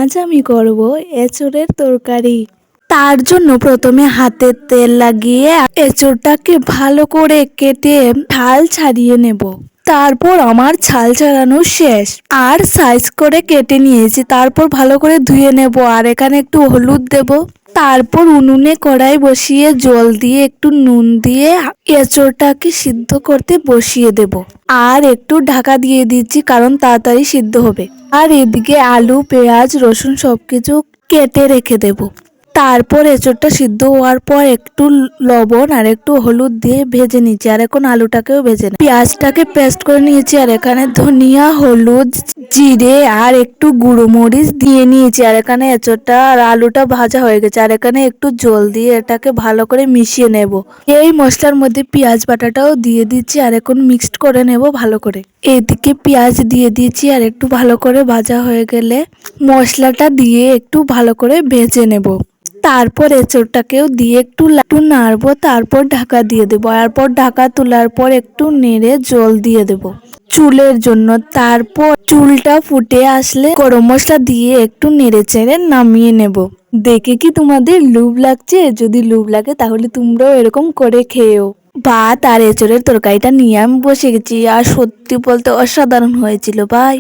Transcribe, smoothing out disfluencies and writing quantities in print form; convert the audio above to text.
আজ আমি করব এঁচোড়ের তরকারি। তার জন্য প্রথমে হাতে তেল লাগিয়ে এঁচোড়টাকে ভালো করে কেটে ছাল ছাড়িয়ে নেব। তারপর আমার ছাল ছাড়ানো শেষ, আর সাইজ করে কেটে নিয়েছি। তারপর ভালো করে ধুয়ে নেব, আর এখানে একটু হলুদ দেব। তারপর উনুনে কড়াই বসিয়ে জল দিয়ে একটু নুন দিয়ে এঁচোড়টাকে সিদ্ধ করতে বসিয়ে দেব। আর একটু ঢাকা দিয়ে দিচ্ছি, কারণ তাড়াতাড়ি সিদ্ধ হবে। আর এদিকে আলু, পেঁয়াজ, রসুন সবকিছু কেটে রেখে দেব। তারপর এঁচোড়টা সিদ্ধ হওয়ার পর একটু লবণ আর একটু হলুদ দিয়ে ভেজে নিচ্ছি। আর এখন আলুটাকেও ভেজে নেব। পেঁয়াজটাকে পেস্ট করে নিয়েছি, আর এখানে ধনিয়া, হলুদ, জিরে আর একটু গুঁড়ো মরিচ দিয়ে নিয়েছি। আর এখানে এঁচোড়টা আর আলুটা ভাজা হয়ে গেছে। আর এখানে একটু জল দিয়ে এটাকে ভালো করে মিশিয়ে নেব। এই মশলার মধ্যে পেঁয়াজ বাটাটাও দিয়ে দিচ্ছি, আর এখন মিক্সড করে নেব ভালো করে। এদিকে পেঁয়াজ দিয়ে দিয়েছি, আর একটু ভালো করে ভাজা হয়ে গেলে মশলাটা দিয়ে একটু ভালো করে ভেজে নেব। তারপর এঁচোড়টাকেও দিয়ে একটু নাড়বো, তারপর ঢাকা দিয়ে দেবো। তারপর ঢাকা তোলার পর একটু নেড়ে জল দিয়ে দেব চুলের জন্য। তারপর চুলটা ফুটে আসলে গরম মশলা দিয়ে একটু নেড়ে চেড়ে নামিয়ে নেব। দেখে কি তোমাদের লোভ লাগছে? যদি লোভ লাগে তাহলে তোমরাও এরকম করে খেয়েও। ভাত আর এঁচোড়ের তরকারিটা নিয়ে আমি বসে গেছি, আর সত্যি বলতে অসাধারণ হয়েছিল ভাই।